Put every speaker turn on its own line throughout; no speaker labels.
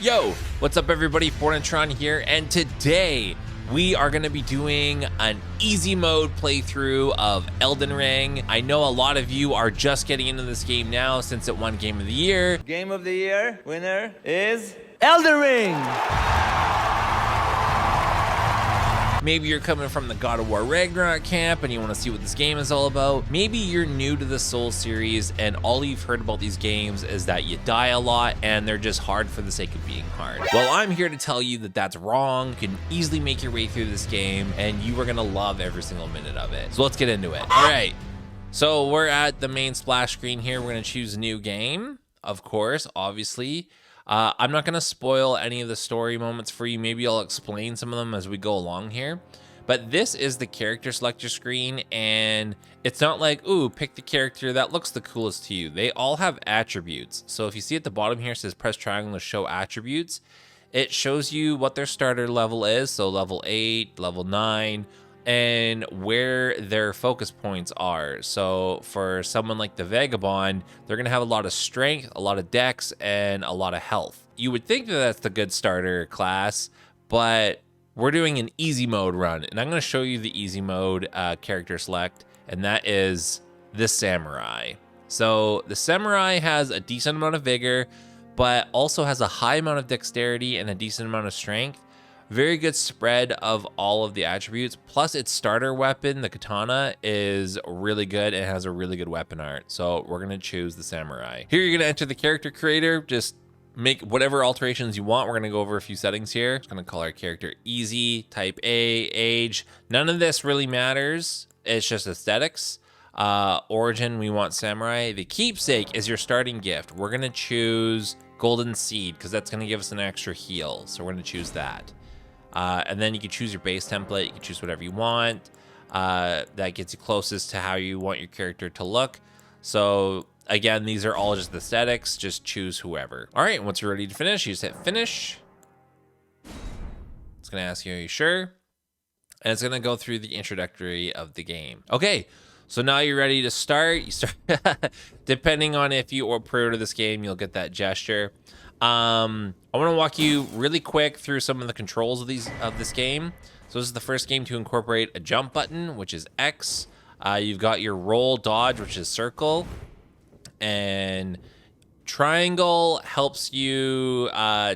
Yo, what's up everybody, Fortnitron here, and today we are going to be doing an easy mode playthrough of Elden Ring. I know a lot of you are just getting into this game now since it won Game of the Year.
Game of the Year winner is Elden Ring!
Maybe you're coming from the God of War Ragnarok camp and you want to see what this game is all about. Maybe you're new to the Souls series and all you've heard about these games is that you die a lot and they're just hard for the sake of being hard. Well, I'm here to tell you that that's wrong. You can easily make your way through this game and you are going to love every single minute of it. So let's get into it. All right. So we're at the main splash screen here. We're going to choose new game, of course, obviously. I'm not going to spoil any of the story moments for you. Maybe I'll explain some of them as we go along here. But this is the character selector screen, and it's not like, ooh, pick the character that looks the coolest to you. They all have attributes. So if you see at the bottom here, it says press triangle to show attributes. It shows you what their starter level is, so level 8, level 9, and where their focus points are. So for someone like the Vagabond, they're going to have a lot of strength, a lot of dex, and a lot of health. You would think that that's the good starter class, but we're doing an easy mode run, and I'm going to show you the easy mode character select, and that is the Samurai. So the Samurai has a decent amount of vigor, but also has a high amount of dexterity and a decent amount of strength. Very good spread of all of the attributes, plus its starter weapon, the katana, is really good and has a really good weapon art. So we're gonna choose the Samurai. Here you're gonna enter the character creator, just make whatever alterations you want. We're gonna go over a few settings here. Just gonna call our character easy, type A, age. None of this really matters, it's just aesthetics. Origin, we want Samurai. The keepsake is your starting gift. We're gonna choose Golden Seed because that's gonna give us an extra heal. So we're gonna choose that. And then you can choose your base template. You can choose whatever you want. That gets you closest to how you want your character to look. So again, these are all just aesthetics. Just choose whoever. All right, once you're ready to finish, you just hit finish. It's gonna ask you, are you sure? And it's gonna go through the introductory of the game. Okay, so now you're ready to start. You start, depending on if you pre-order this game, you'll get that gesture. I want to walk you really quick through some of the controls of this game. So this is the first game to incorporate a jump button, which is X. You've got your roll dodge, which is circle, and triangle helps you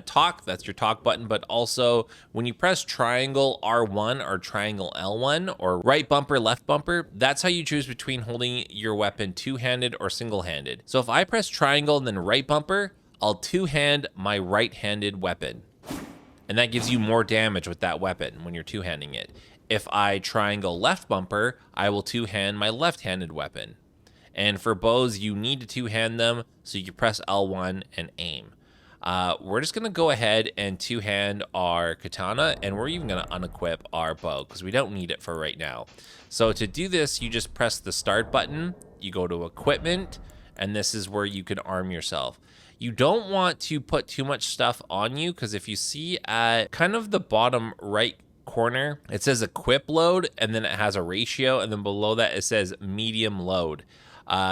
talk. That's your talk button. But also when you press triangle R1 or triangle L1 or right bumper, left bumper, that's how you choose between holding your weapon two-handed or single-handed. So if I press triangle and then right bumper, I'll two-hand my right-handed weapon, and that gives you more damage with that weapon when you're two-handing it. If I triangle left bumper, I will two-hand my left-handed weapon. And for bows, you need to two-hand them, so you can press L1 and aim. We're just gonna go ahead and two-hand our katana, and we're even gonna unequip our bow because we don't need it for right now. So to do this, you just press the start button, you go to equipment, and this is where you can arm yourself. You don't want to put too much stuff on you because if you see at kind of the bottom right corner, it says equip load and then it has a ratio, and then below that it says medium load.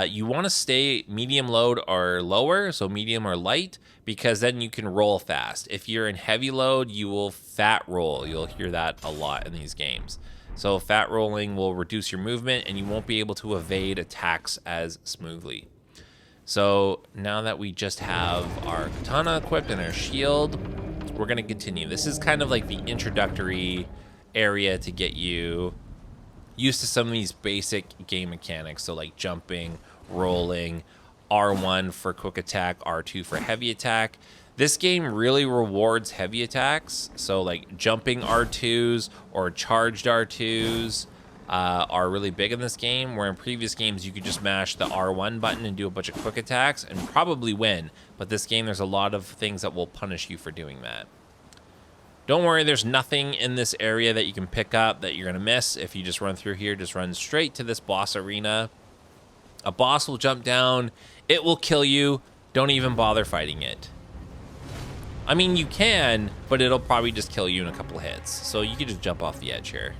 You want to stay medium load or lower, so medium or light, because then you can roll fast. If you're in heavy load, you will fat roll. You'll hear that a lot in these games. So fat rolling will reduce your movement and you won't be able to evade attacks as smoothly. So now that we just have our katana equipped and our shield, we're gonna continue. This is kind of like the introductory area to get you used to some of these basic game mechanics. So like jumping, rolling, R1 for quick attack, R2 for heavy attack. This game really rewards heavy attacks. So like jumping R2s or charged R2s are really big in this game, where in previous games you could just mash the R1 button and do a bunch of quick attacks and probably win. But this game, there's a lot of things that will punish you for doing that. Don't worry, there's nothing in this area that you can pick up that you're gonna miss. If you just run through here, just run straight to this boss arena. A boss will jump down, it will kill you. Don't even bother fighting it. I mean, you can, but it'll probably just kill you in a couple hits. So you can just jump off the edge here.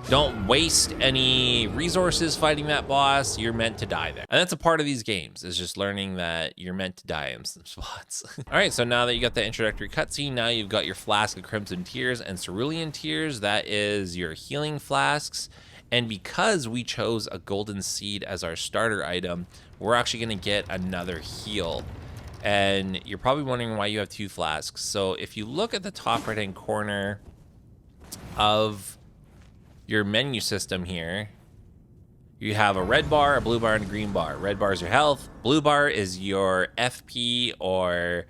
Don't waste any resources fighting that boss. You're meant to die there. And that's a part of these games, is just learning that you're meant to die in some spots. All right, so now that you got the introductory cutscene, now you've got your Flask of Crimson Tears and Cerulean Tears. That is your healing flasks. And because we chose a Golden Seed as our starter item, we're actually gonna get another heal. And you're probably wondering why you have 2 flasks. So if you look at the top right-hand corner of your menu system here, you have a red bar, a blue bar, and a green bar. Red bar is your health. Blue bar is your FP or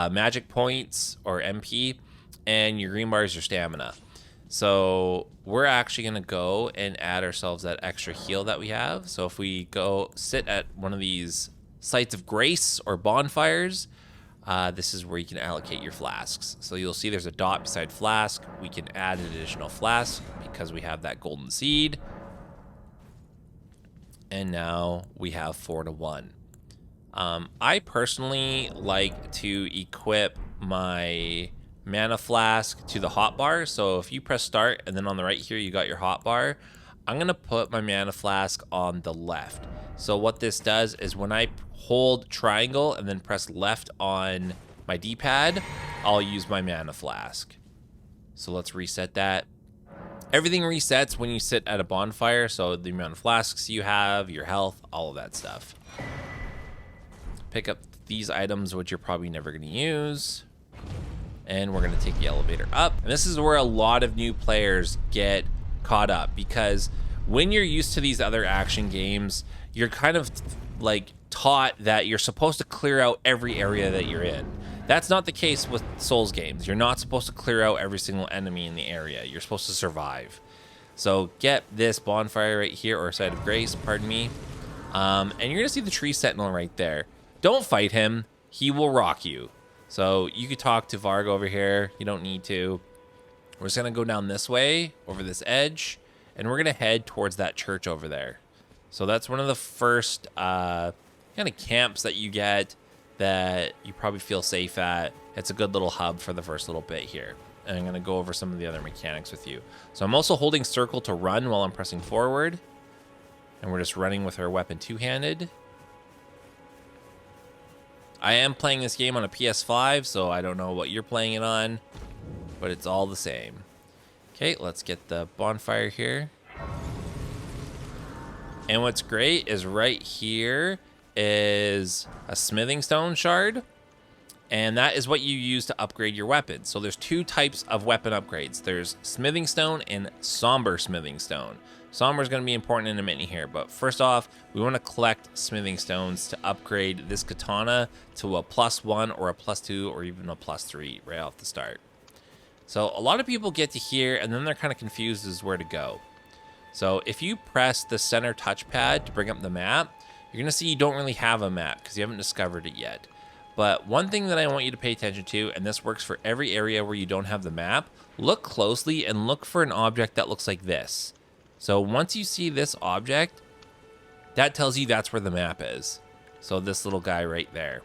magic points or MP. And your green bar is your stamina. So we're actually going to go and add ourselves that extra heal that we have. So if we go sit at one of these sites of grace or bonfires, this is where you can allocate your flasks. So you'll see there's a dot beside flask. We can add an additional flask because we have that golden seed. And now we have 4 to 1. I personally like to equip my mana flask to the hotbar. So if you press start and then on the right here you got your hotbar, I'm gonna put my mana flask on the left. So what this does is when I hold triangle and then press left on my D-pad, I'll use my mana flask. So let's reset that. Everything resets when you sit at a bonfire, so the amount of flasks you have, your health, all of that stuff. Pick up these items, which you're probably never going to use. And we're going to take the elevator up. And this is where a lot of new players get caught up, because when you're used to these other action games, you're kind of like taught that you're supposed to clear out every area that you're in. That's not the case with Souls games. You're not supposed to clear out every single enemy in the area. You're supposed to survive. So get this bonfire right here, or site of grace, pardon me. And you're gonna see the tree sentinel right there. Don't fight him. He will rock you. So you could talk to Varg over here. You don't need to. We're just gonna go down this way, over this edge, and we're gonna head towards that church over there. So that's one of the first kind of camps that you get that you probably feel safe at. It's a good little hub for the first little bit here. And I'm going to go over some of the other mechanics with you. So I'm also holding circle to run while I'm pressing forward. And we're just running with our weapon two-handed. I am playing this game on a PS5, so I don't know what you're playing it on, but it's all the same. Okay, let's get the bonfire here. And what's great is right here is a smithing stone shard, and that is what you use to upgrade your weapon. So there's 2 types of weapon upgrades. There's smithing stone and somber smithing stone. Somber is going to be important in a minute here, but first off, we want to collect smithing stones to upgrade this katana to a +1 or a +2 or even a +3 right off the start. So a lot of people get to here and then they're kind of confused as where to go. So if you press the center touchpad to bring up the map, you're going to see you don't really have a map because you haven't discovered it yet. But one thing that I want you to pay attention to, and this works for every area where you don't have the map, look closely and look for an object that looks like this. So once you see this object, that tells you that's where the map is. So this little guy right there.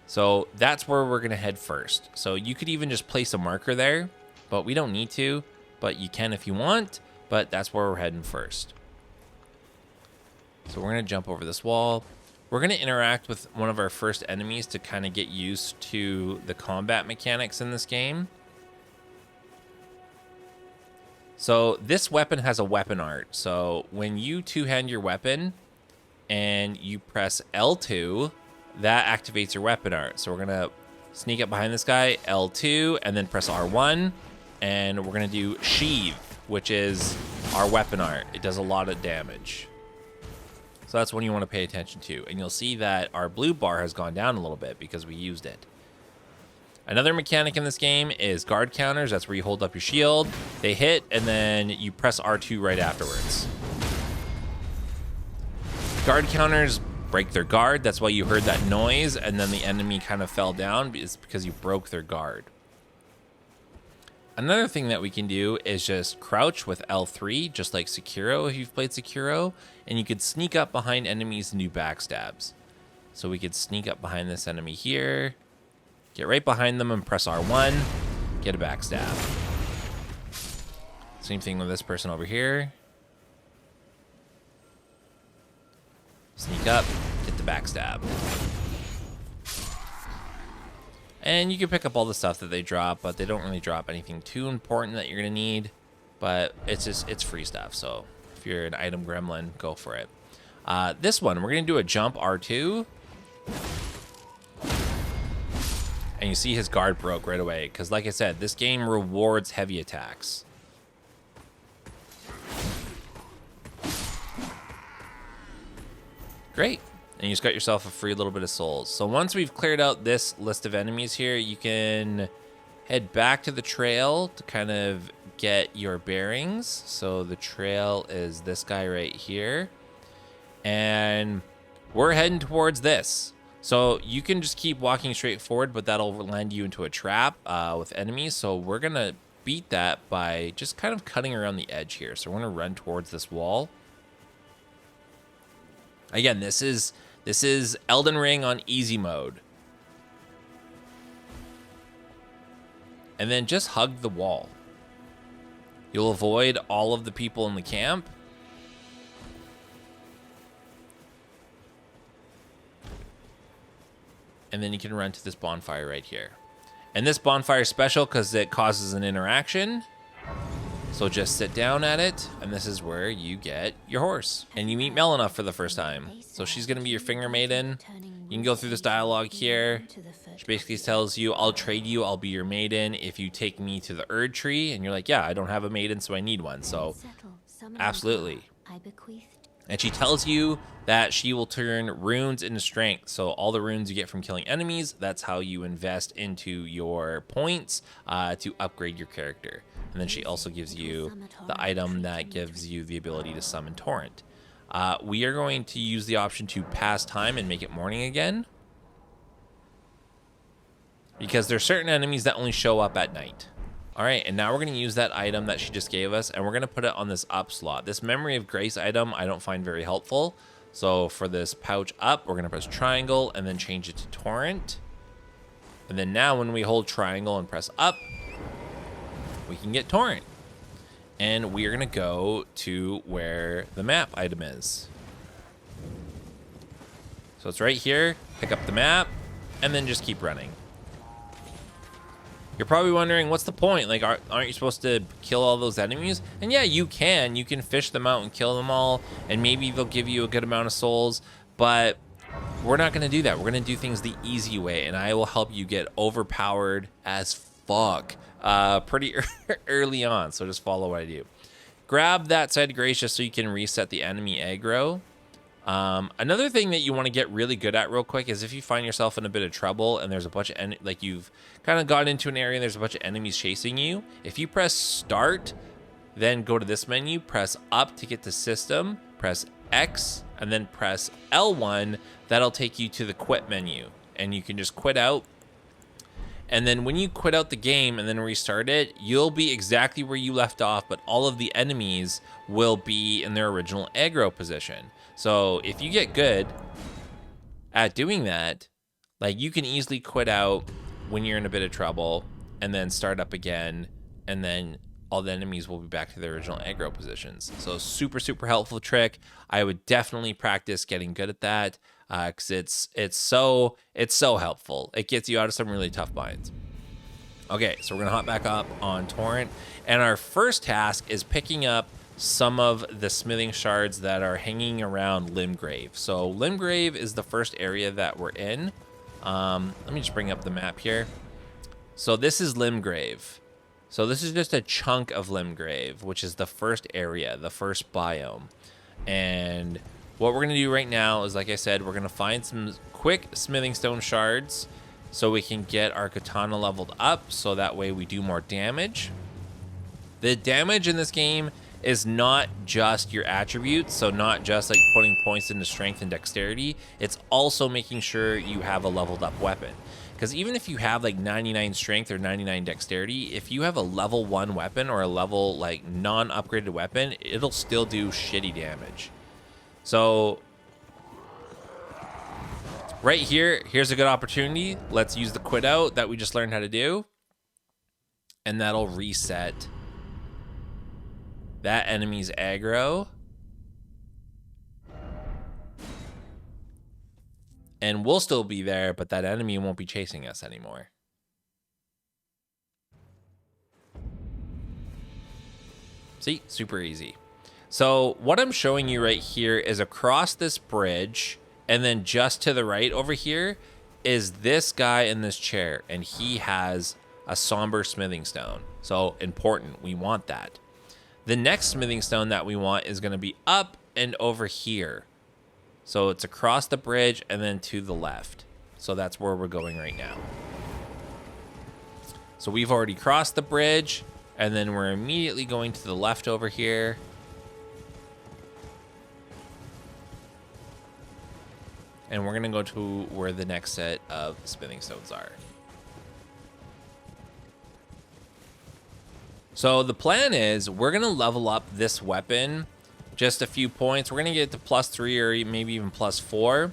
So that's where we're going to head first. So you could even just place a marker there, but we don't need to, but you can if you want, but that's where we're heading first. So we're going to jump over this wall. We're going to interact with one of our first enemies to kind of get used to the combat mechanics in this game. So this weapon has a weapon art. So when you two-hand your weapon and you press L2, that activates your weapon art. So we're going to sneak up behind this guy, L2, and then press R1. And we're going to do Sheath, which is our weapon art. It does a lot of damage. So that's one you want to pay attention to. And you'll see that our blue bar has gone down a little bit because we used it. Another mechanic in this game is guard counters. That's where you hold up your shield. They hit, and then you press R2 right afterwards. Guard counters break their guard. That's why you heard that noise, and then the enemy kind of fell down. It's because you broke their guard. Another thing that we can do is just crouch with L3, just like Sekiro if you've played Sekiro, and you could sneak up behind enemies and do backstabs. So we could sneak up behind this enemy here, get right behind them and press R1, get a backstab. Same thing with this person over here. Sneak up, get the backstab. And you can pick up all the stuff that they drop, but they don't really drop anything too important that you're gonna need. But it's free stuff, so if you're an item gremlin, go for it. This one, we're gonna do a jump R2. And you see his guard broke right away, because like I said, this game rewards heavy attacks. Great. And you just got yourself a free little bit of souls. So once we've cleared out this list of enemies here, you can head back to the trail to kind of get your bearings. So the trail is this guy right here. And we're heading towards this. So you can just keep walking straight forward, but that'll land you into a trap with enemies. So we're going to beat that by just kind of cutting around the edge here. So we're going to run towards this wall. Again, this is Elden Ring on easy mode. And then just hug the wall. You'll avoid all of the people in the camp. And then you can run to this bonfire right here. And this bonfire is special because it causes an interaction. So just sit down at it, and this is where you get your horse. And you meet Melina for the first time. So she's going to be your finger maiden. You can go through this dialogue here. She basically tells you, I'll trade you, I'll be your maiden if you take me to the Erd Tree. And you're like, yeah, I don't have a maiden, so I need one. So absolutely. And she tells you that she will turn runes into strength. So all the runes you get from killing enemies, that's how you invest into your points to upgrade your character. And then she also gives you the item that gives you the ability to summon Torrent. We are going to use the option to pass time and make it morning again, because there's certain enemies that only show up at night. All right, and now we're going to use that item that she just gave us, and we're going to put it on this up slot. This Memory of Grace item I don't find very helpful. So for this pouch up, we're going to press triangle and then change it to Torrent. And then now when we hold triangle and press up, we can get Torrent. And we are going to go to where the map item is. So it's right here. Pick up the map and then just keep running. You're probably wondering, what's the point? Like, aren't you supposed to kill all those enemies? And yeah, you can. You can fish them out and kill them all, and maybe they'll give you a good amount of souls, but we're not going to do that. We're going to do things the easy way, and I will help you get overpowered as fuck pretty early on, so just follow what I do. Grab that Side of Grace just so you can reset the enemy aggro. Another thing that you want to get really good at real quick is if you find yourself in a bit of trouble and there's a bunch of like you've kind of got into an area and there's a bunch of enemies chasing you, if you press start, then go to this menu, press up to get to system, press X, and then press L1, that'll take you to the quit menu, and you can just quit out. And then when you quit out the game and then restart it, you'll be exactly where you left off, but all of the enemies will be in their original aggro position. So if you get good at doing that, like, you can easily quit out when you're in a bit of trouble and then start up again, and then all the enemies will be back to their original aggro positions. So super, super helpful trick. I would definitely practice getting good at that, because it's so helpful. It gets you out of some really tough binds. Okay, so we're gonna hop back up on Torrent, and our first task is picking up some of the smithing shards that are hanging around Limgrave. So Limgrave is the first area that we're in. Let me just bring up the map here. So this is Limgrave. So this is just a chunk of Limgrave, which is the first area, the first biome. And what we're gonna do right now is, like I said, we're gonna find some quick smithing stone shards so we can get our katana leveled up, so that way we do more damage. The damage in this game is not just your attributes, so not just like putting points into strength and dexterity, it's also making sure you have a leveled up weapon. Because even if you have like 99 strength or 99 dexterity, if you have a level 1 weapon or a level like non-upgraded weapon, it'll still do shitty damage. So right here, here's a good opportunity. Let's use the quit out that we just learned how to do, and that'll reset That enemy's aggro. And we'll still be there, but that enemy won't be chasing us anymore. See, super easy. So what I'm showing you right here is across this bridge, and then just to the right over here is this guy in this chair, and he has a somber smithing stone. So important, we want that. The next smithing stone that we want is going to be up and over here. So it's across the bridge and then to the left. So that's where we're going right now. So we've already crossed the bridge, and then we're immediately going to the left over here. And we're going to go to where the next set of smithing stones are. So the plan is we're going to level up this weapon just a few points. We're going to get it to +3 or maybe even +4,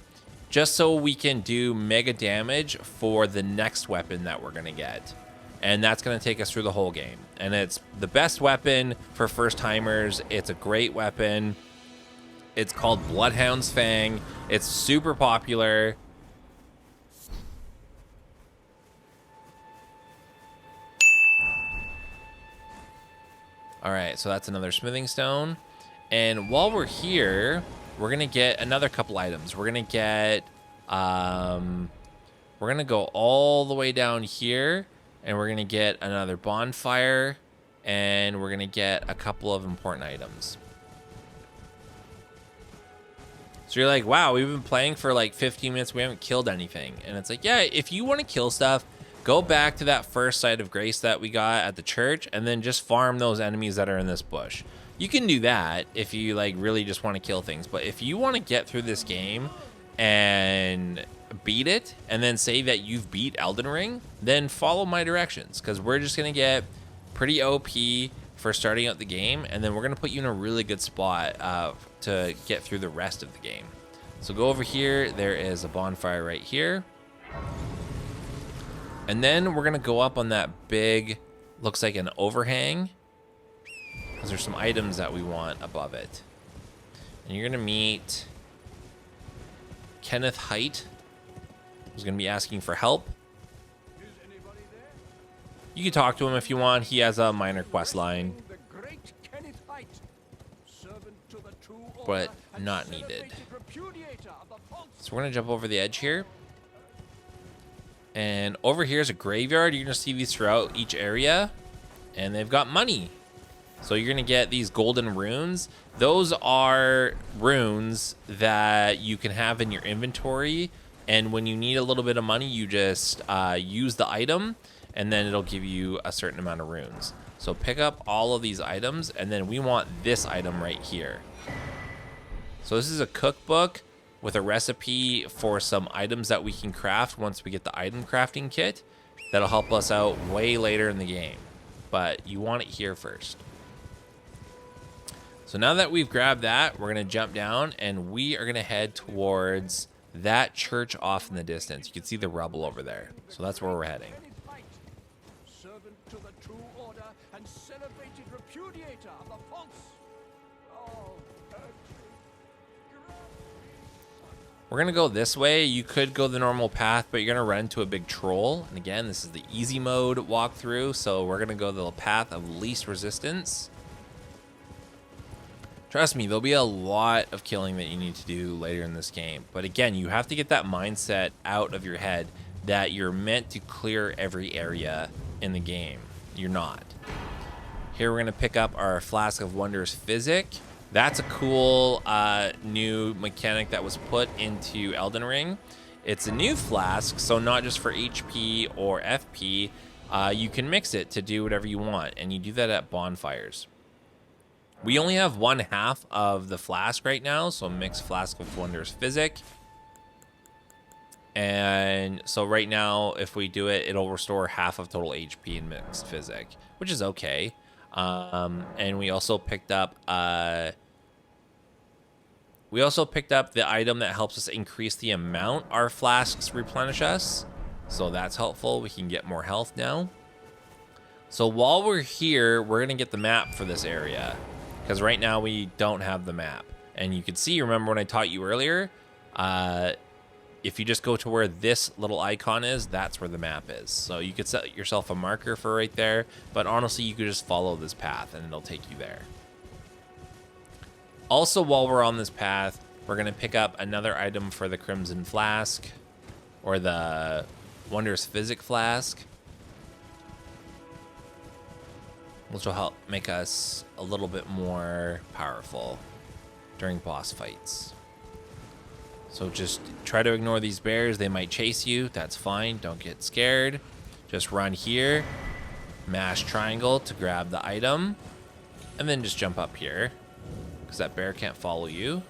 just so we can do mega damage for the next weapon that we're going to get. And that's going to take us through the whole game. And it's the best weapon for first timers. It's a great weapon. It's called Bloodhound's Fang. It's super popular. All right, so that's another smithing stone. And while we're here, we're going to get another couple items. We're going to get, we're going to go all the way down here, and we're going to get another bonfire, and we're going to get a couple of important items. So you're like, wow, we've been playing for like 15 minutes. We haven't killed anything. And it's like, yeah, if you want to kill stuff, go back to that first site of grace that we got at the church, and then just farm those enemies that are in this bush. You can do that if you like really just want to kill things. But if you want to get through this game and beat it, and then say that you've beat Elden Ring, then follow my directions, because we're just going to get pretty OP for starting out the game, and then we're going to put you in a really good spot to get through the rest of the game. So go over here. There is a bonfire right here. And then we're going to go up on that big, looks like an overhang, because there's some items that we want above it. And you're going to meet Kenneth Haight, who's going to be asking for help. You can talk to him if you want. He has a minor quest line, but not needed. So we're going to jump over the edge here. And over here is a graveyard. You're going to see these throughout each area. And they've got money. So you're going to get these golden runes. Those are runes that you can have in your inventory. And when you need a little bit of money, you just use the item, and then it'll give you a certain amount of runes. So pick up all of these items, and then we want this item right here. So this is a cookbook with a recipe for some items that we can craft once we get the item crafting kit. That'll help us out way later in the game, but you want it here first. So now that we've grabbed that, we're going to jump down, and we are going to head towards that church off in the distance. You can see the rubble over there. So that's where we're heading. We're going to go this way. You could go the normal path, but you're going to run into a big troll. And again, this is the easy mode walkthrough, so we're going to go the path of least resistance. Trust me, there'll be a lot of killing that you need to do later in this game. But again, you have to get that mindset out of your head that you're meant to clear every area in the game. You're not. Here we're going to pick up our Flask of Wondrous Physic. That's a cool new mechanic that was put into Elden Ring. It's a new flask, so not just for HP or FP. You can mix it to do whatever you want, and you do that at bonfires. We only have 1/2 of the flask right now, so mix Flask of Wondrous Physic. And so right now, if we do it, it'll restore 1/2 of total HP in mixed Physic, which is okay. And we also picked up the item that helps us increase the amount our flasks replenish us. So that's helpful. We can get more health now. So while we're here, we're going to get the map for this area, because right now we don't have the map. And you can see, remember when I taught you earlier, if you just go to where this little icon is, that's where the map is. So you could set yourself a marker for right there, but honestly, you could just follow this path and it'll take you there. Also, while we're on this path, we're gonna pick up another item for the Crimson Flask, or the Wondrous Physic Flask, which will help make us a little bit more powerful during boss fights. So just try to ignore these bears. They might chase you. That's fine. Don't get scared. Just run here, mash triangle to grab the item, and then just jump up here because that bear can't follow you.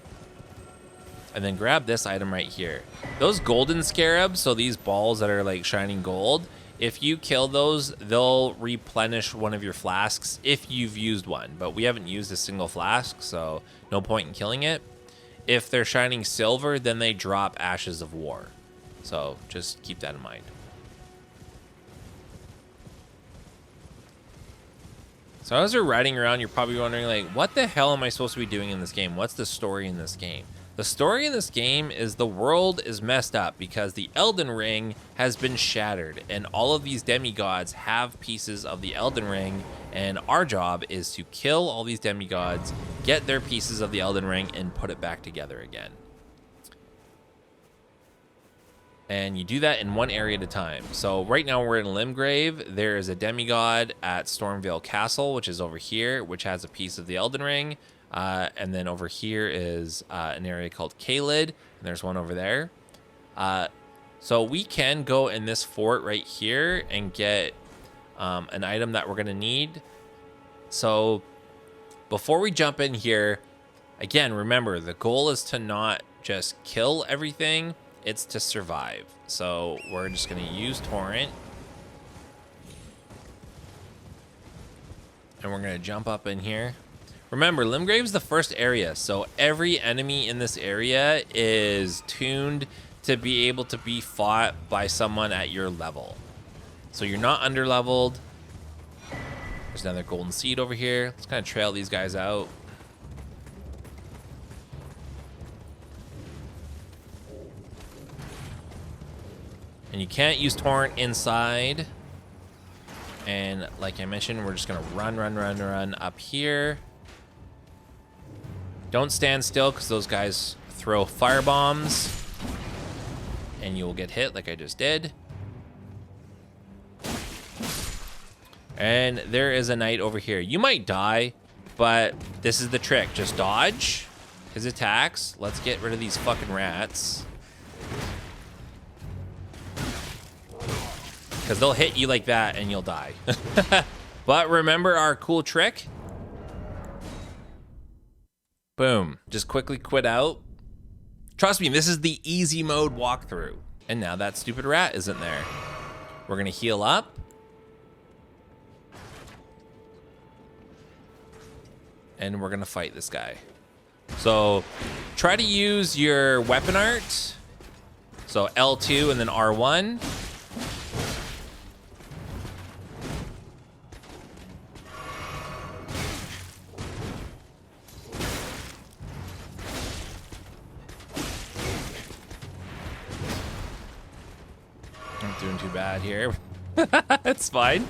And then grab this item right here. Those golden scarabs, so these balls that are like shining gold, if you kill those, they'll replenish one of your flasks if you've used one. But we haven't used a single flask, so no point in killing it. If they're shining silver, then they drop Ashes of War. So just keep that in mind. So as you're riding around, you're probably wondering, like, what the hell am I supposed to be doing in this game? What's the story in this game? The story in this game is the world is messed up because the Elden Ring has been shattered, and all of these demigods have pieces of the Elden Ring, and our job is to kill all these demigods, get their pieces of the Elden Ring, and put it back together again. And you do that in one area at a time. So right now we're in Limgrave. There is a demigod at Stormvale Castle, which is over here, which has a piece of the Elden Ring. And then over here is an area called Caelid, and there's one over there. So we can go in this fort right here and get an item that we're going to need. So before we jump in here, again, remember, the goal is to not just kill everything, it's to survive. So we're just going to use Torrent. And we're going to jump up in here. Remember, Limgrave's the first area, so every enemy in this area is tuned to be able to be fought by someone at your level. So you're not under-leveled. There's another golden seed over here. Let's kind of trail these guys out. And you can't use Torrent inside. And like I mentioned, we're just going to run up here. Don't stand still because those guys throw fire bombs and you will get hit like I just did. And there is a knight over here. You might die, but this is the trick. Just dodge his attacks. Let's get rid of these fucking rats. Because they'll hit you like that and you'll die. But remember our cool trick? Boom. Just quickly quit out. Trust me, this is the easy mode walkthrough. And now that stupid rat isn't there. We're going to heal up. And we're going to fight this guy. So try to use your weapon art. So L2 and then R1. Doing too bad here. It's fine.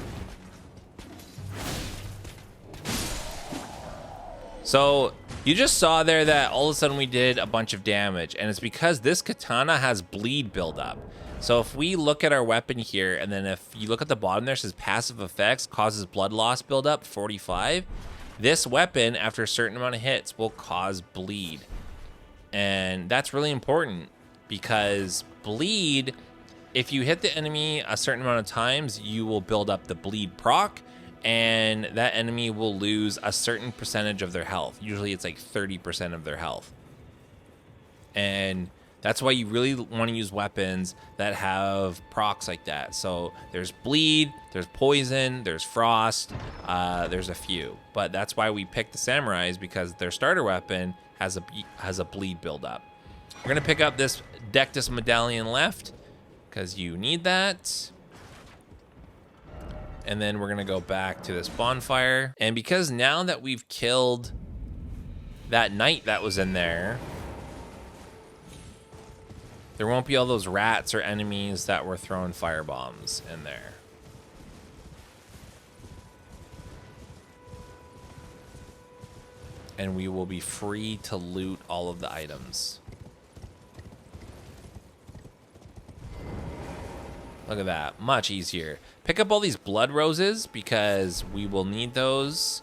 So you just saw there that all of a sudden we did a bunch of damage, and it's because this katana has bleed buildup. So if we look at our weapon here, and then if you look at the bottom there, it says passive effects causes blood loss buildup 45. This weapon, after a certain amount of hits, will cause bleed. And that's really important because bleed, if you hit the enemy a certain amount of times, you will build up the bleed proc, and that enemy will lose a certain percentage of their health. Usually it's like 30% of their health. And that's why you really want to use weapons that have procs like that. So there's bleed, there's poison, there's frost, there's a few. But that's why we picked the samurais, because their starter weapon has a bleed buildup. We're going to pick up this Dectus medallion left, because you need that. And then we're going to go back to this bonfire. And because now that we've killed that knight that was in there, there won't be all those rats or enemies that were throwing firebombs in there. And we will be free to loot all of the items. Look at that, much easier. Pick up all these blood roses because we will need those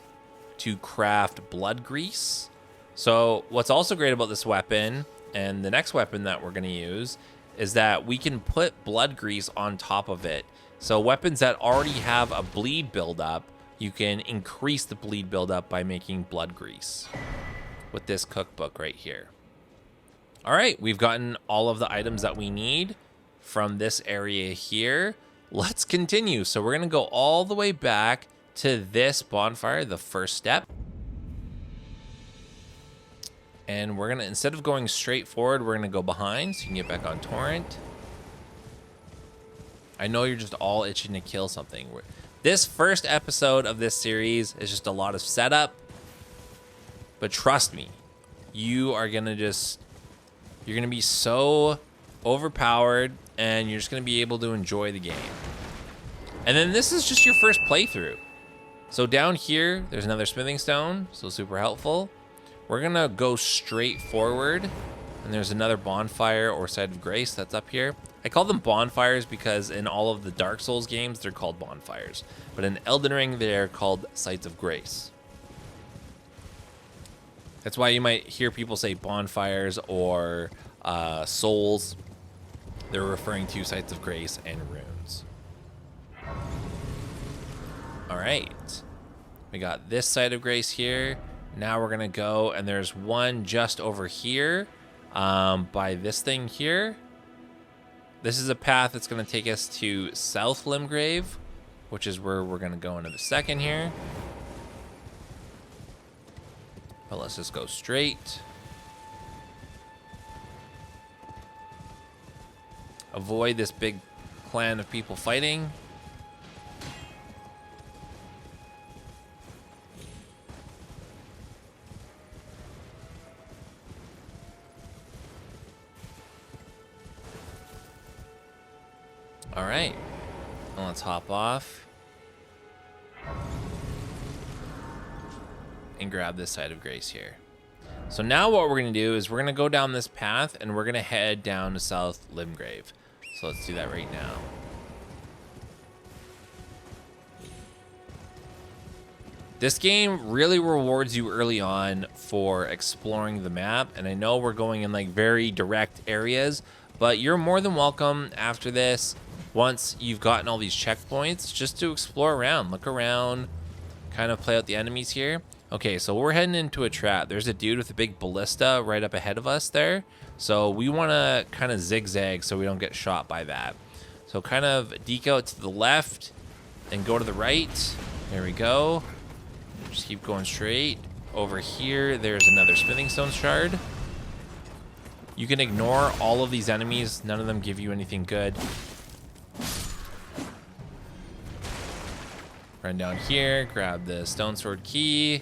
to craft blood grease. So what's also great about this weapon and the next weapon that we're gonna use is that we can put blood grease on top of it. So weapons that already have a bleed buildup, you can increase the bleed buildup by making blood grease with this cookbook right here. All right, we've gotten all of the items that we need from this area here. Let's continue. So we're gonna go all the way back to this bonfire, the first step. And we're gonna, instead of going straight forward, we're gonna go behind so you can get back on Torrent. I know you're just all itching to kill something. This first episode of this series is just a lot of setup, but trust me, you are gonna just, you're gonna be so overpowered and you're just gonna be able to enjoy the game. And then this is just your first playthrough. So down here, there's another smithing stone, so super helpful. We're gonna go straight forward, and there's another bonfire or site of grace that's up here. I call them bonfires because in all of the Dark Souls games, they're called bonfires. But in Elden Ring, they're called sites of grace. That's why you might hear people say bonfires or souls. They're referring to sites of grace and runes. All right, we got this site of grace here. Now we're gonna go, and there's one just over here by this thing here. This is a path that's gonna take us to South Limgrave, which is where we're gonna go in a second here. But let's just go straight. Avoid this big clan of people fighting. All right, well, let's hop off and grab this side of grace here. So now what we're gonna do is we're gonna go down this path and we're gonna head down to South Limgrave. So let's do that right now. This game really rewards you early on for exploring the map, and I know we're going in like very direct areas, but you're more than welcome after this, once you've gotten all these checkpoints, just to explore around, look around, kind of play out the enemies here. Okay, so we're heading into a trap. There's a dude with a big ballista right up ahead of us there. So we want to kind of zigzag so we don't get shot by that. So kind of deke out to the left and go to the right. There we go. Just keep going straight. Over here, there's another smithing stone shard. You can ignore all of these enemies. None of them give you anything good. Run down here, grab the stone sword key,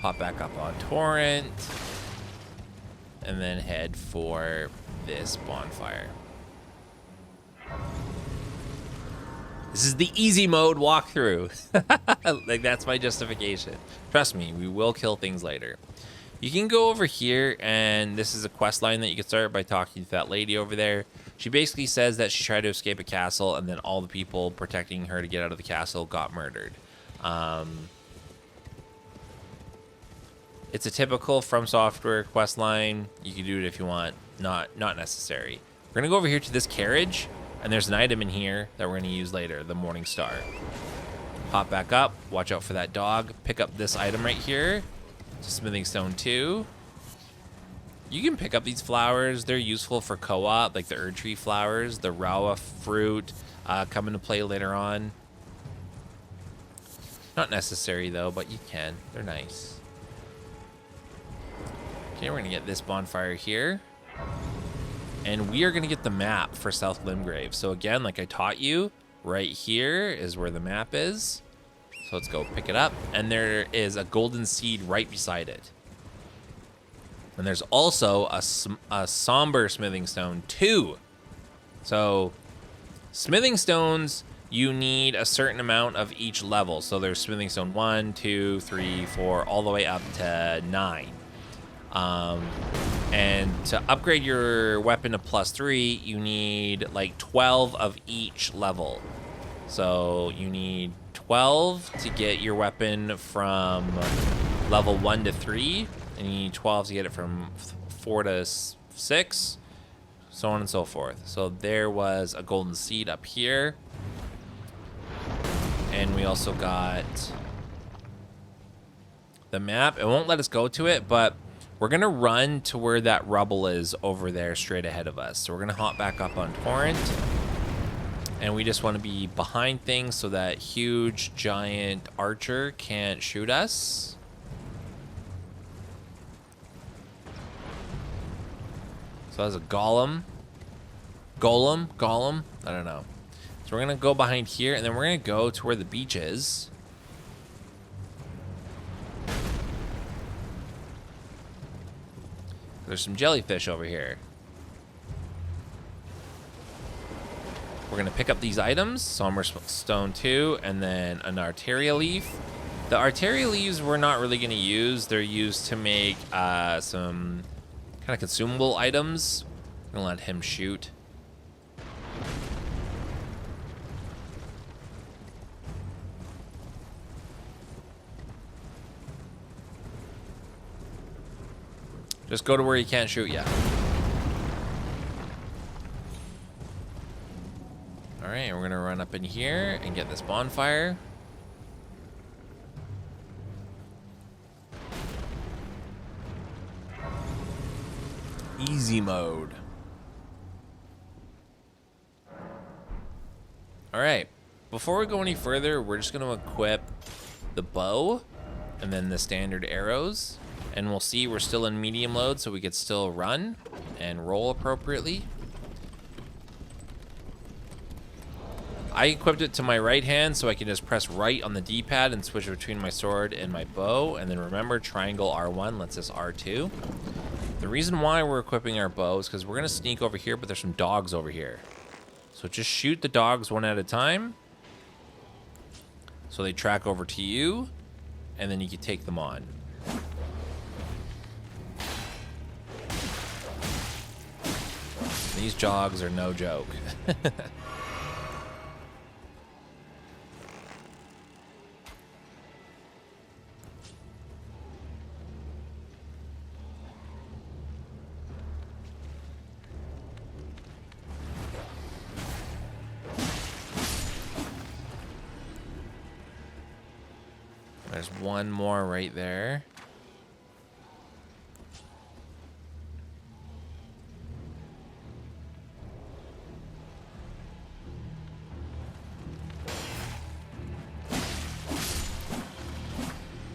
hop back up on Torrent, and then head for this bonfire. This is the easy mode walkthrough. Like, that's my justification. Trust me, we will kill things later. You can go over here, and this is a quest line that you can start by talking to that lady over there. She basically says that she tried to escape a castle, and then all the people protecting her to get out of the castle got murdered. It's a typical From Software quest line. You can do it if you want, not necessary. We're gonna go over here to this carriage, and there's an item in here that we're gonna use later, the Morning Star. Hop back up, watch out for that dog. Pick up this item right here. It's a smithing stone 2. You can pick up these flowers. They're useful for co-op, like the Erd Tree flowers, the Rawa fruit, come into play later on. Not necessary though, but you can. They're nice. Okay, we're gonna get this bonfire here. And we are gonna get the map for South Limgrave. So again, like I taught you, right here is where the map is. So let's go pick it up. And there is a golden seed right beside it. And there's also a somber smithing stone 2. So smithing stones, you need a certain amount of each level. So there's smithing stone 1, 2, 3, 4, all the way up to 9. And to upgrade your weapon to +3, you need like 12 of each level. So you need 12 to get your weapon from level 1 to 3, and you need 12 to get it from 4 to 6, so on and so forth. So there was a golden seed up here. And we also got the map. It won't let us go to it, but we're going to run to where that rubble is over there straight ahead of us. So we're going to hop back up on Torrent. And we just want to be behind things so that huge, giant archer can't shoot us. So that's a golem. Golem? I don't know. So we're going to go behind here, and then we're going to go to where the beach is. There's some jellyfish over here. We're going to pick up these items, Somber Stone 2, and then an Arteria Leaf. The Arteria Leaves we're not really going to use. They're used to make some kind of consumable items. I'm going to let him shoot. Just go to where you can't shoot yet. Alright, we're gonna run up in here and get this bonfire. Easy mode. Alright, before we go any further, we're just gonna equip the bow and then the standard arrows. And we'll see we're still in medium load, so we could still run and roll appropriately. I equipped it to my right hand, so I can just press right on the D-pad and switch between my sword and my bow. And then remember, triangle R1 lets us R2. The reason why we're equipping our bow is because we're going to sneak over here, but there's some dogs over here. So just shoot the dogs one at a time. So they track over to you, and then you can take them on. These jogs are no joke. There's one more right there.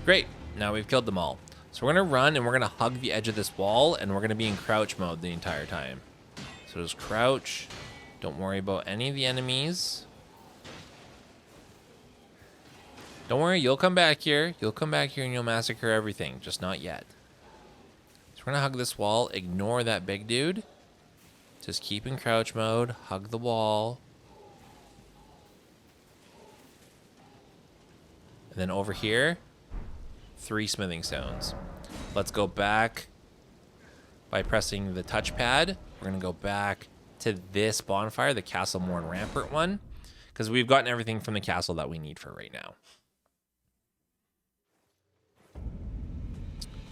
Great, now we've killed them all. So we're gonna run and we're gonna hug the edge of this wall, and we're gonna be in crouch mode the entire time. So just crouch, don't worry about any of the enemies. Don't worry, you'll come back here. You'll come back here and you'll massacre everything, just not yet. So we're gonna hug this wall, ignore that big dude. Just keep in crouch mode, hug the wall. And then over here, 3 smithing stones. Let's go back by pressing the touchpad. We're gonna go back to this bonfire, the Castle Morn Rampart one, because we've gotten everything from the castle that we need for right now.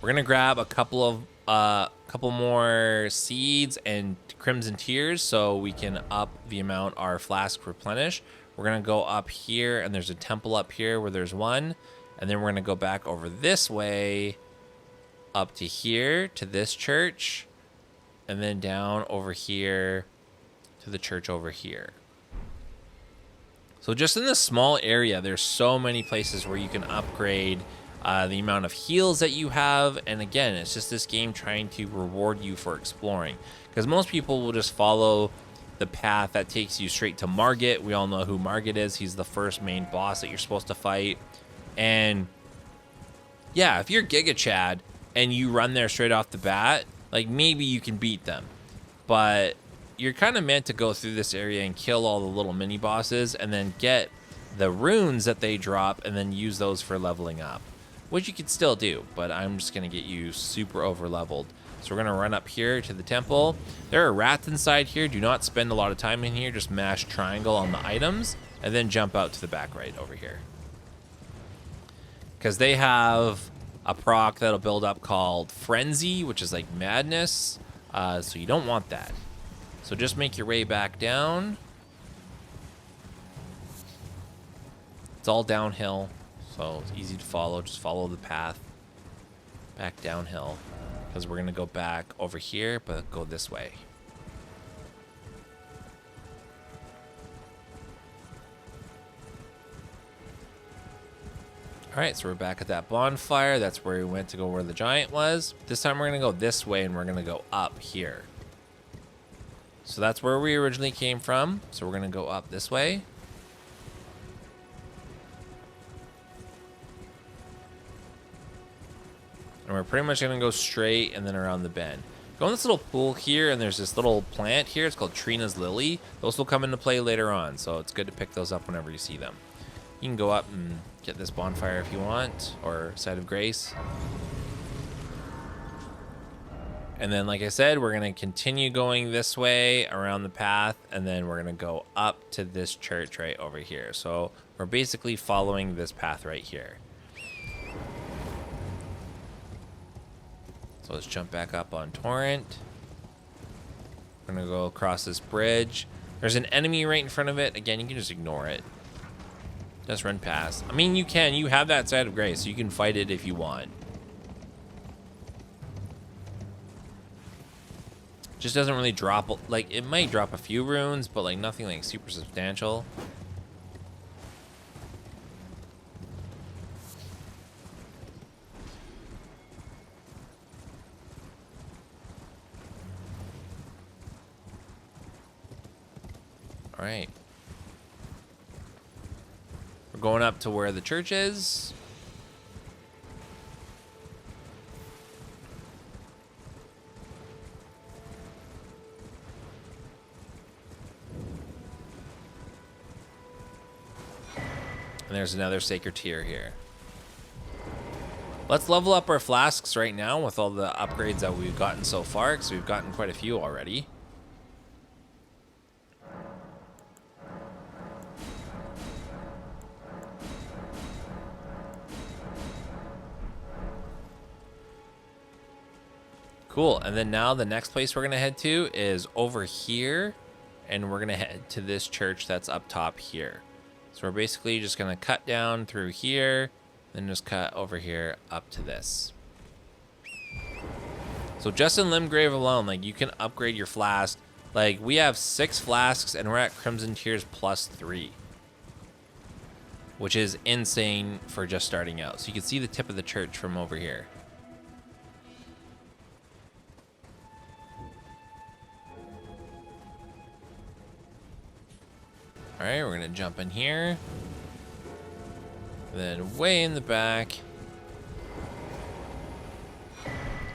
We're gonna grab a couple more seeds and crimson tears so we can up the amount our flask replenish. We're gonna go up here, and there's a temple up here where there's one. And then we're going to go back over this way up to here to this church. And then down over here to the church over here. So just in this small area, there's so many places where you can upgrade the amount of heals that you have. And again, it's just this game trying to reward you for exploring. Because most people will just follow the path that takes you straight to Margit. We all know who Margit is. He's the first main boss that you're supposed to fight. And yeah, if you're Giga Chad and you run there straight off the bat, like maybe you can beat them. But you're kind of meant to go through this area and kill all the little mini bosses and then get the runes that they drop and then use those for leveling up, which you could still do, but I'm just going to get you super over leveled. So we're going to run up here to the temple. There are rats inside here. Do not spend a lot of time in here. Just mash triangle on the items and then jump out to the back right over here. Because they have a proc that'll build up called Frenzy, which is like madness. So you don't want that. So just make your way back down. It's all downhill, so it's easy to follow. Just follow the path back downhill, because we're going to go back over here, but go this way. All right, so we're back at that bonfire. That's where we went to go where the giant was. This time we're going to go this way, and we're going to go up here. So that's where we originally came from. So we're going to go up this way. And we're pretty much going to go straight and then around the bend. Go in this little pool here, and there's this little plant here. It's called Trina's Lily. Those will come into play later on, so it's good to pick those up whenever you see them. You can go up and get this bonfire if you want, or Site of Grace. And then, like I said, we're going to continue going this way around the path, and then we're going to go up to this church right over here. So we're basically following this path right here. So let's jump back up on Torrent. We're going to go across this bridge. There's an enemy right in front of it. Again, you can just ignore it. Just run past. I mean, you can. You have that Site of Grace, so you can fight it if you want. Just doesn't really drop, like, it might drop a few runes, but like nothing like super substantial. All right. We're going up to where the church is. And there's another Sacred Tear here. Let's level up our flasks right now with all the upgrades that we've gotten so far, because we've gotten quite a few already. Cool, and then now the next place we're gonna head to is over here, and we're gonna head to this church that's up top here. So we're basically just gonna cut down through here, then just cut over here up to this. So just in Limgrave alone, like, you can upgrade your flask. Like, we have 6 flasks and we're at Crimson Tears +3, which is insane for just starting out. So you can see the tip of the church from over here. All right, we're gonna jump in here. Then way in the back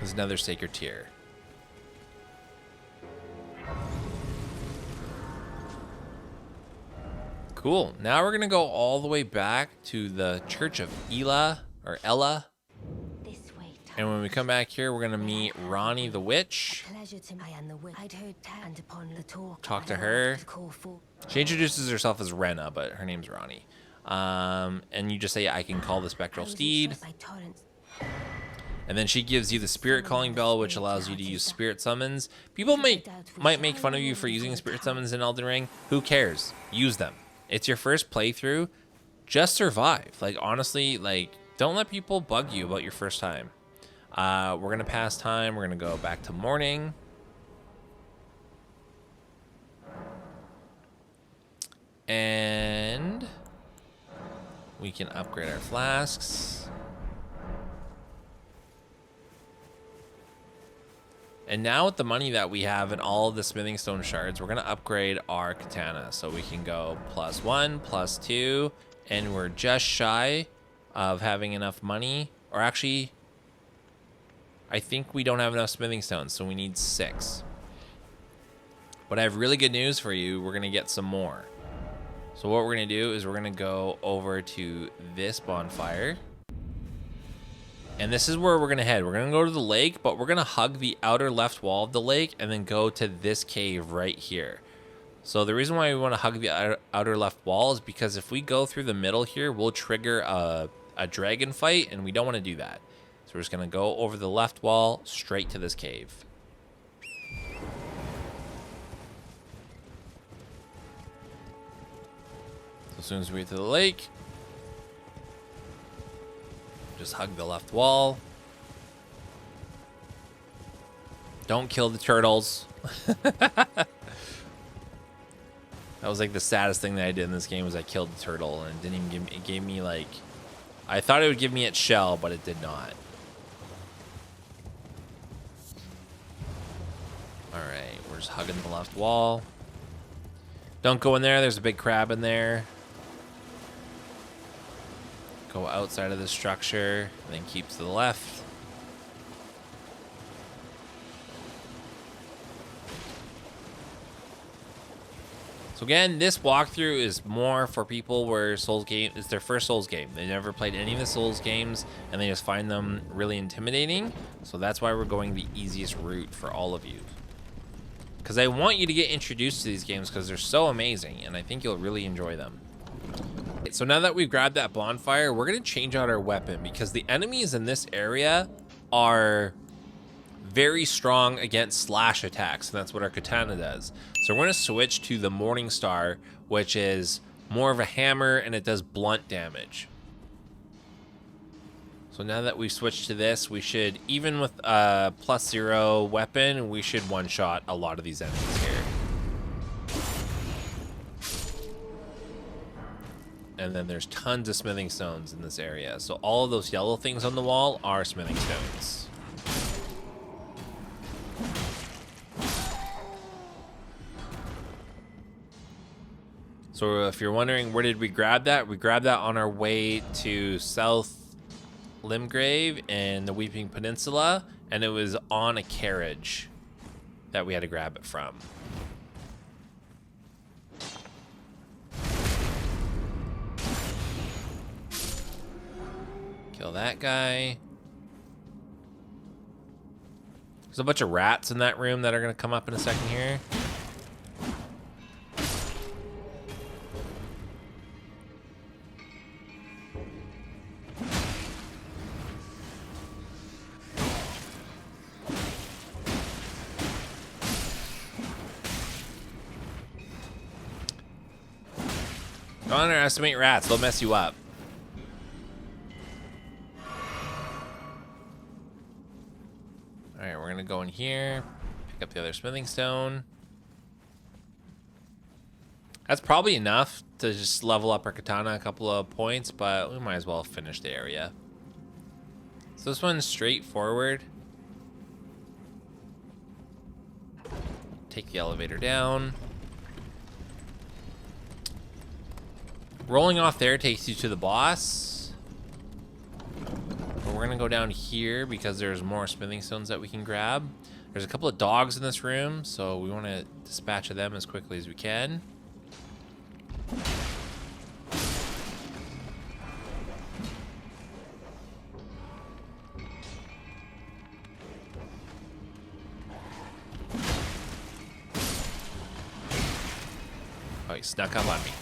is another Sacred Tear. Cool. Now we're gonna go all the way back to the Church of Ela, or Ella. And when we come back here, we're gonna meet Ronnie the Witch. Talk to her. She introduces herself as Rena, but her name's Ronnie. And you just say, I can call the Spectral Steed. And then she gives you the Spirit Calling Bell, which allows you to use Spirit Summons. People might make fun of you for using Spirit Summons in Elden Ring. Who cares? Use them. It's your first playthrough. Just survive. Like, honestly, like, don't let people bug you about your first time. We're going to pass time. We're going to go back to morning. And we can upgrade our flasks. And now with the money that we have and all of the smithing stone shards, we're going to upgrade our katana. So we can go +1, +2, and we're just shy of having enough money. Or actually, I think we don't have enough smithing stones, so we need 6. But I have really good news for you. We're going to get some more. So what we're going to do is we're going to go over to this bonfire. And this is where we're going to head. We're going to go to the lake, but we're going to hug the outer left wall of the lake and then go to this cave right here. So the reason why we want to hug the outer left wall is because if we go through the middle here, we'll trigger a dragon fight, and we don't want to do that. So we're just going to go over the left wall straight to this cave. So as soon as we get to the lake, just hug the left wall. Don't kill the turtles. That was like the saddest thing that I did in this game was I killed the turtle, and it didn't even give me, it gave me like, I thought it would give me its shell, but it did not. All right, we're just hugging the left wall. Don't go in there. There's a big crab in there. Go outside of the structure, and then keep to the left. So again, this walkthrough is more for people where Souls game is their first Souls game. They never played any of the Souls games, and they just find them really intimidating. So that's why we're going the easiest route for all of you. Because I want you to get introduced to these games because they're so amazing, and I think you'll really enjoy them. So now that we've grabbed that bonfire, we're going to change out our weapon because the enemies in this area are very strong against slash attacks, and that's what our katana does. So we're going to switch to the Morning Star, which is more of a hammer, and it does blunt damage. So now that we've switched to this, we should, even with a +0 weapon, we should one-shot a lot of these enemies here. And then there's tons of smithing stones in this area. So all of those yellow things on the wall are smithing stones. So if you're wondering where did we grab that, we grabbed that on our way to South Limgrave and the Weeping Peninsula, and it was on a carriage that we had to grab it from. Kill that guy. There's a bunch of rats in that room that are going to come up in a second here. Don't underestimate rats, they'll mess you up. Alright, we're gonna go in here, pick up the other smithing stone. That's probably enough to just level up our katana a couple of points, but we might as well finish the area. So this one's straightforward. Take the elevator down. Rolling off there takes you to the boss. But we're gonna go down here because there's more smithing stones that we can grab. There's a couple of dogs in this room, so we want to dispatch of them as quickly as we can. Oh, he snuck up on me.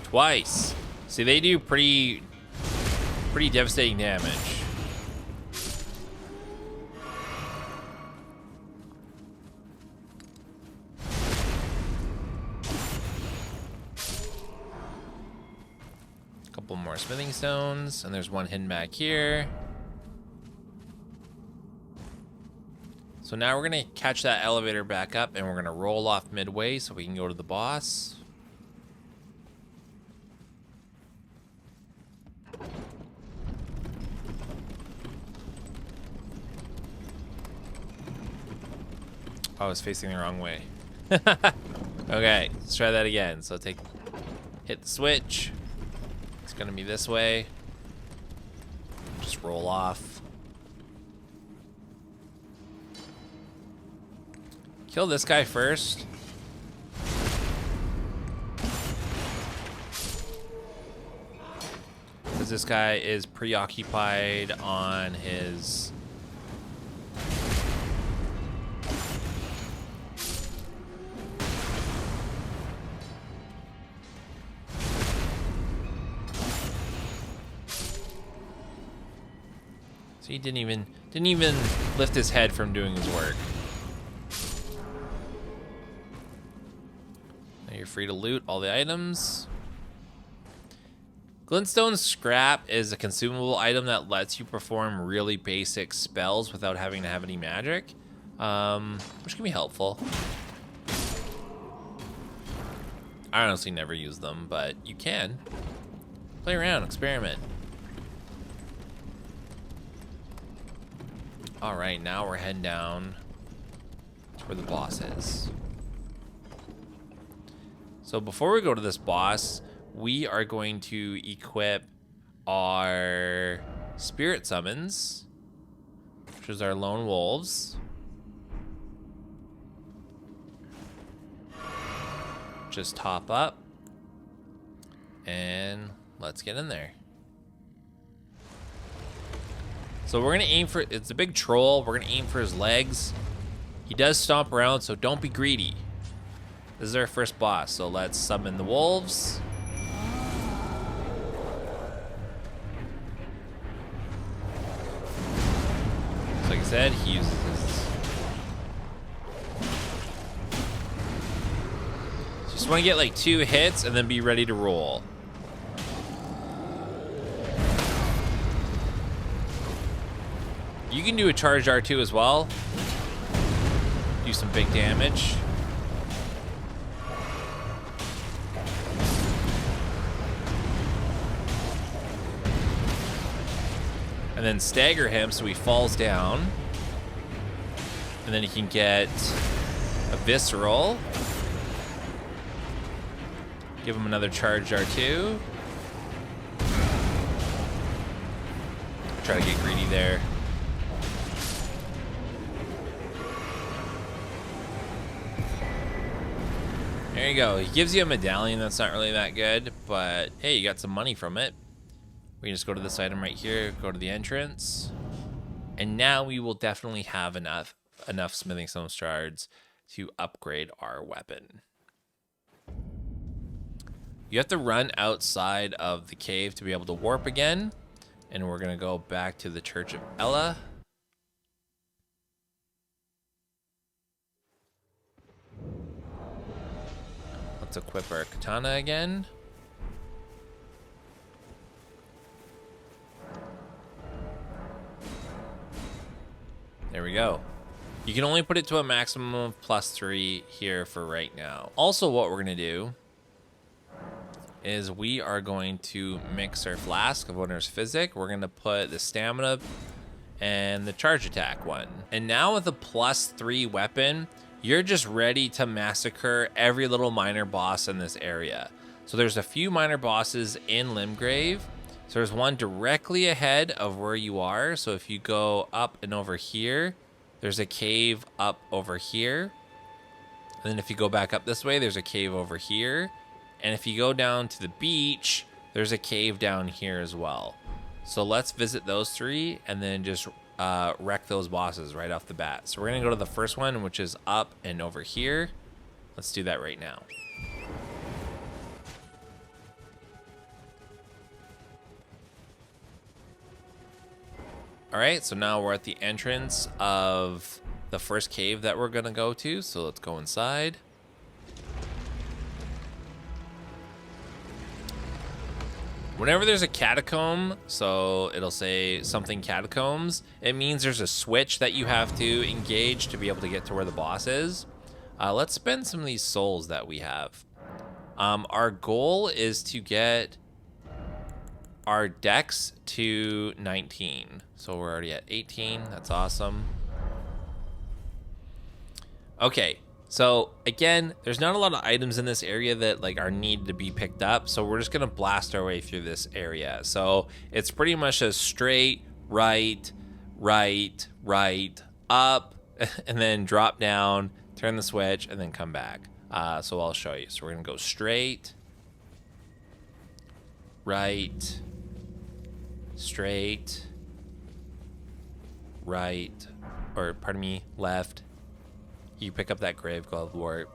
Twice. See, they do pretty devastating damage. Couple more smithing stones, and there's one hidden back here. So now we're gonna catch that elevator back up, and we're gonna roll off midway so we can go to the boss. I was facing the wrong way. Okay, let's try that again. So hit the switch. It's gonna be this way. Just roll off. kill this guy first. Because this guy is preoccupied on his... So he didn't even lift his head from doing his work. Now you're free to loot all the items. Glintstone scrap is a consumable item that lets you perform really basic spells without having to have any magic, which can be helpful. I honestly never use them, but you can. Play around, experiment. All right, now we're heading down to where the boss is. So before we go to this boss, we are going to equip our spirit summons, which is our lone wolves. Just top up, and let's get in there. So we're gonna aim for, it's a big troll. We're gonna aim for his legs. He does stomp around, so don't be greedy. This is our first boss, so let's summon the wolves. So like I said, he uses his... Just wanna get like 2 hits and then be ready to roll. You can do a charged R2 as well. Do some big damage. And then stagger him so he falls down. And then he can get a visceral. Give him another charged R2. Try to get greedy there. There you go. He gives you a medallion that's not really that good, but hey, you got some money from it. We can just go to this item right here, go to the entrance, and now we will definitely have enough smithing stone shards to upgrade our weapon. You have to run outside of the cave to be able to warp again, and we're gonna go back to the Church of Elleh. Let's equip our katana again. There we go. You can only put it to a maximum of +3 here for right now. Also, what we're gonna do is we are going to mix our flask of Owner's Physic. We're gonna put the stamina and the charge attack one. And now with a +3 weapon, you're just ready to massacre every little minor boss in this area. So there's a few minor bosses in Limgrave. So there's one directly ahead of where you are. So if you go up and over here, there's a cave up over here. And then if you go back up this way, there's a cave over here. And if you go down to the beach, there's a cave down here as well. So let's visit those 3 and then just wreck those bosses right off the bat. So we're gonna go to the first one, which is up and over here. Let's do that right now. All right, so now we're at the entrance of the first cave that we're gonna go to. So let's go inside. Whenever there's a catacomb, so it'll say something catacombs, it means there's a switch that you have to engage to be able to get to where the boss is. Let's spend some of these souls that we have. Our goal is to get our dex to 19. So we're already at 18. That's awesome. Okay. So again, there's not a lot of items in this area that like are needed to be picked up. So we're just gonna blast our way through this area. So it's pretty much a straight right, right, right, up, and then drop down, turn the switch, and then come back. So I'll show you. So we're going to go straight, right, straight, right, or pardon me, left. You pick up that Grave Glovewort.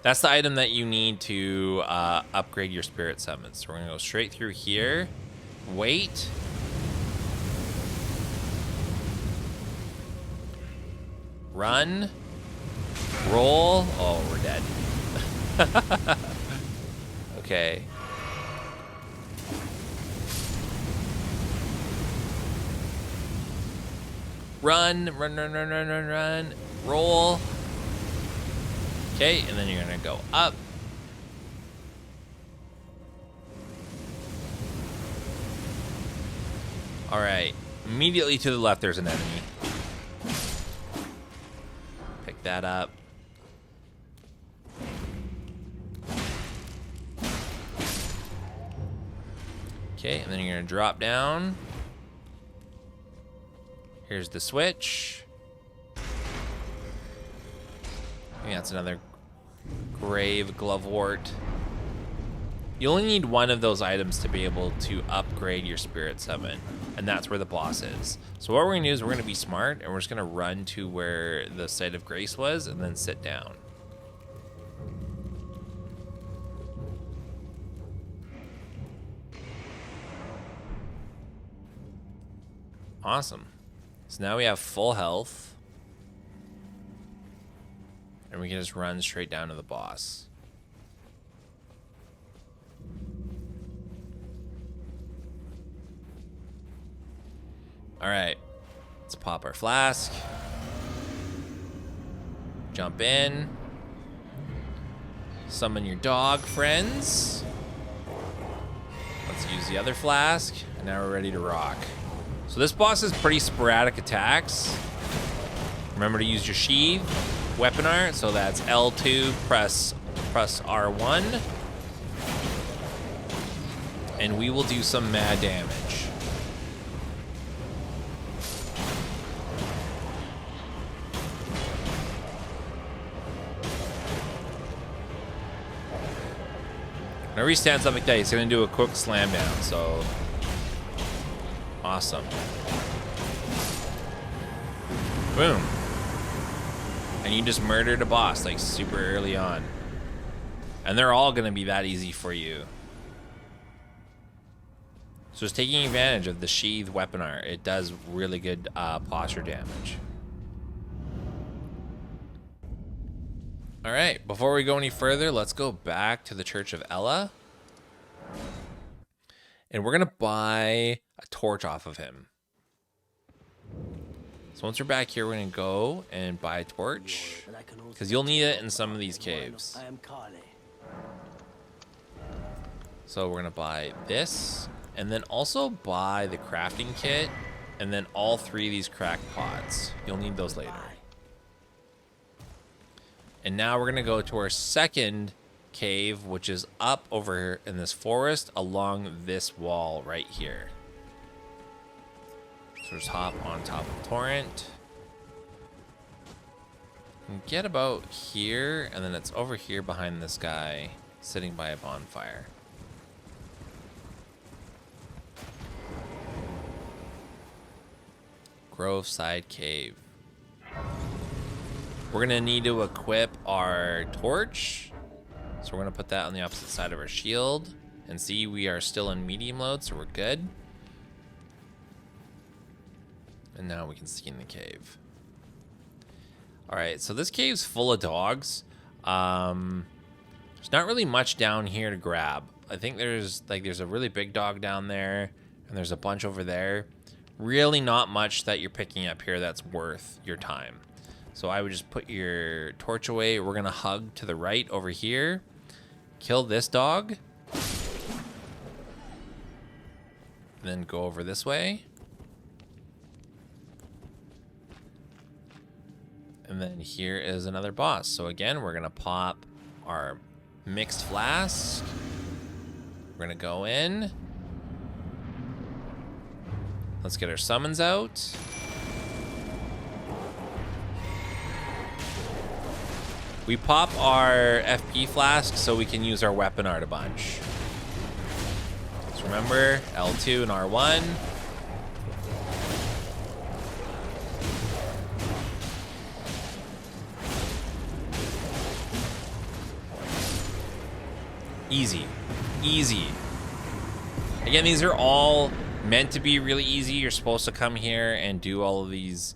That's the item that you need to upgrade your spirit summons. So we're gonna go straight through here. Wait. Run. Roll. Oh, we're dead. Okay. Run, run, run, run, run, run, run. Roll. Okay, and then you're gonna go up. All right, immediately to the left, there's an enemy. Pick that up. Okay, and then you're gonna drop down. Here's the switch. I think that's another Grave Glovewort. You only need one of those items to be able to upgrade your spirit summon, and that's where the boss is. So what we're gonna do is we're gonna be smart, and we're just gonna run to where the Site of Grace was, and then sit down. Awesome. So now we have full health. And we can just run straight down to the boss. Alright. Let's pop our flask. Jump in. Summon your dog friends. Let's use the other flask. And now we're ready to rock. So this boss has pretty sporadic attacks. Remember to use your sheath, weapon art. So that's L2, press R1. And we will do some mad damage. Whenever he stands up like that, he's going to do a quick slam down. So awesome. Boom. And you just murdered a boss like super early on. And they're all going to be that easy for you. So just taking advantage of the sheath weapon art, it does really good posture damage. All right, before we go any further, let's go back to the Church of Elleh. And we're going to buy a torch off of him. So once we're back here, we're going to go and buy a torch. Because you'll need it in some of these caves. So we're going to buy this. And then also buy the crafting kit. And then all three of these cracked pots. You'll need those later. And now we're going to go to our second cave, which is up over in this forest along this wall right here. So just hop on top of the torrent. And get about here, and then it's over here behind this guy sitting by a bonfire. Grove Side Cave. We're going to need to equip our torch. So we're going to put that on the opposite side of our shield. And see, we are still in medium load, so we're good. And now we can see in the cave. Alright, so this cave's full of dogs. There's not really much down here to grab. I think there's a really big dog down there. And there's a bunch over there. Really not much that you're picking up here that's worth your time. So I would just put your torch away. We're going to hug to the right over here. Kill this dog. Then go over this way. And then here is another boss. So again, we're going to pop our mixed flask. We're going to go in. Let's get our summons out. We pop our FP flask so we can use our weapon art a bunch. So remember, L2 and R1. Easy. Easy. Again, these are all meant to be really easy. You're supposed to come here and do all of these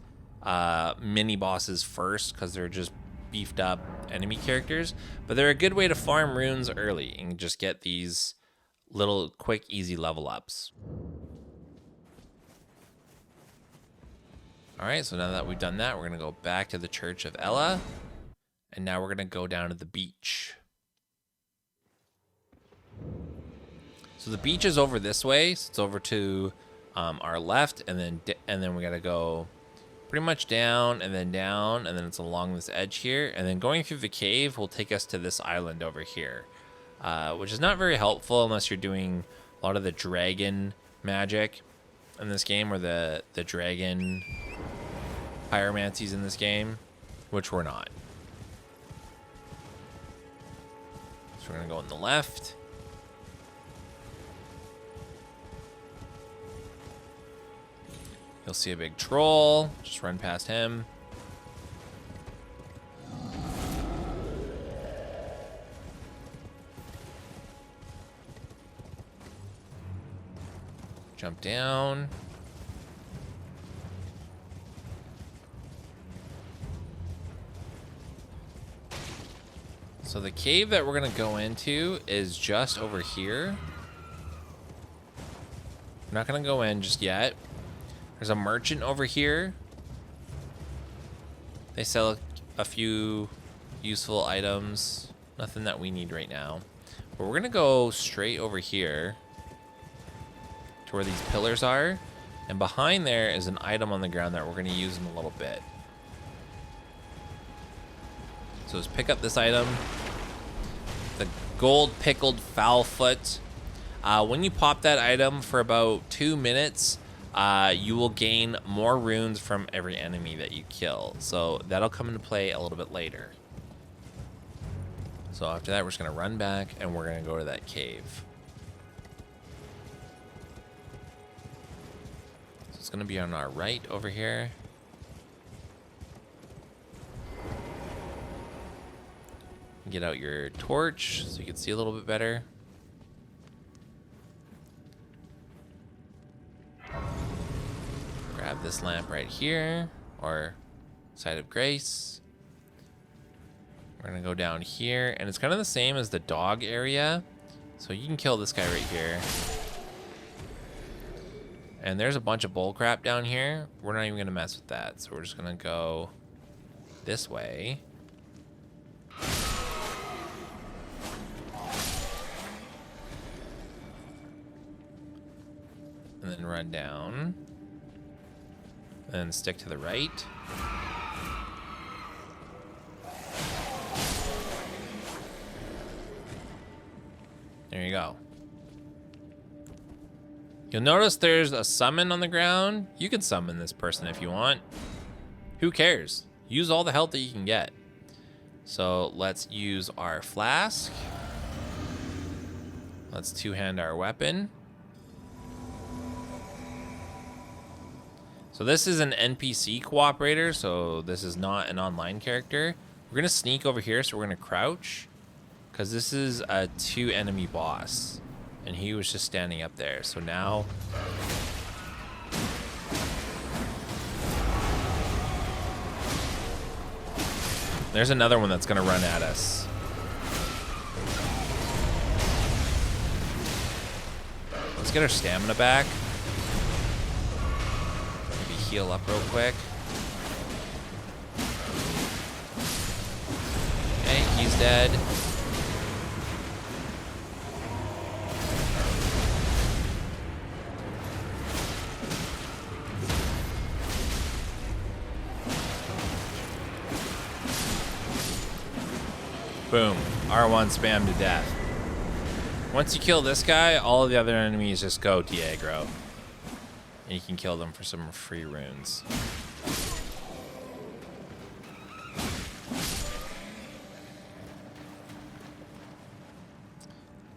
mini bosses first because they're just beefed up enemy characters. But they're a good way to farm runes early and just get these little quick, easy level ups. All right, so now that we've done that, we're going to go back to the Church of Elleh. And now we're going to go down to the beach. So the beach is over this way. So it's over to our left, and then we got to go pretty much down, and then it's along this edge here. And then going through the cave will take us to this island over here, which is not very helpful unless you're doing a lot of the dragon magic in this game, or the dragon pyromancies in this game, which we're not. So we're going to go on the left. You'll see a big troll. Just run past him. Jump down. So the cave that we're going to go into is just over here. We're not going to go in just yet. There's a merchant over here. They sell a few useful items. Nothing that we need right now. But we're gonna go straight over here to where these pillars are. And behind there is an item on the ground that we're gonna use in a little bit. So let's pick up this item. The gold pickled foul foot. When you pop that item for about 2 minutes, you will gain more runes from every enemy that you kill. So that'll come into play a little bit later. So after that, we're just going to run back and we're going to go to that cave. So it's going to be on our right over here. Get out your torch so you can see a little bit better. Grab this lamp right here, or Side of Grace. We're gonna go down here, and it's kind of the same as the dog area. So you can kill this guy right here. And there's a bunch of bull crap down here. We're not even gonna mess with that. So we're just gonna go this way. And then run down. And stick to the right. There you go. You'll notice there's a summon on the ground. You can summon this person if you want. Who cares? Use all the health that you can get. So let's use our flask. Let's two-hand our weapon. So this is an NPC cooperator, so this is not an online character. We're gonna sneak over here, so we're gonna crouch, because this is a 2 enemy boss, and he was just standing up there. So now, there's another one that's gonna run at us. Let's get our stamina back. Heal up real quick. Okay, he's dead. Boom. R1 spam to death. Once you kill this guy, all of the other enemies just go de-aggro. And you can kill them for some free runes.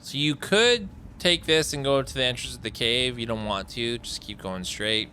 So you could take this and go to the entrance of the cave. You don't want to, just keep going straight.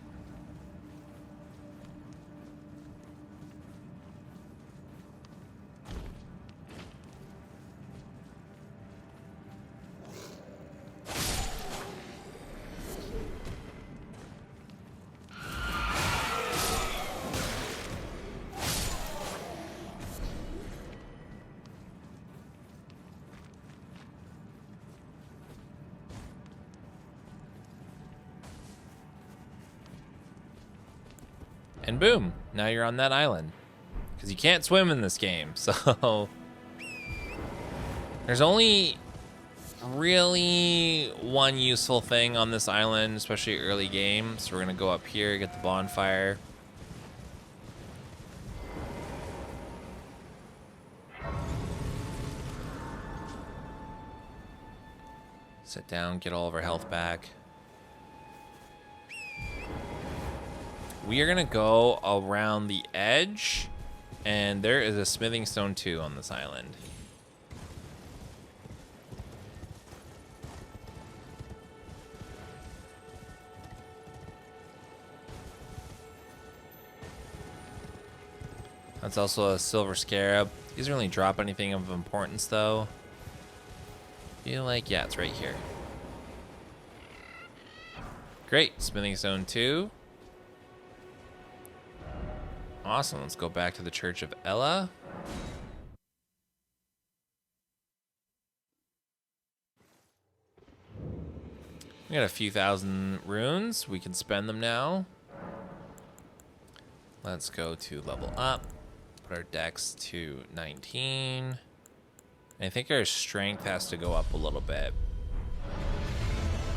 And boom, now you're on that island. Because you can't swim in this game, so... There's only really one useful thing on this island, especially early game. So we're gonna go up here, get the bonfire. Sit down, get all of our health back. We are gonna go around the edge, and there is a smithing stone 2 on this island. That's also a silver scarab. He doesn't really drop anything of importance though. Feel like, yeah, it's right here. Great, smithing stone 2. Awesome, let's go back to the Church of Elleh. We got a few thousand runes. We can spend them now. Let's go to level up. Put our dex to 19. I think our strength has to go up a little bit.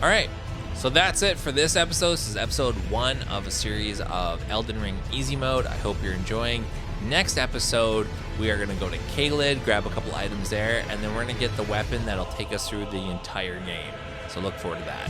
All right. So that's it for this episode. This is episode 1 of a series of Elden Ring Easy Mode. I hope you're enjoying. Next episode, we are going to go to Caelid, grab a couple items there, and then we're going to get the weapon that'll take us through the entire game. So look forward to that.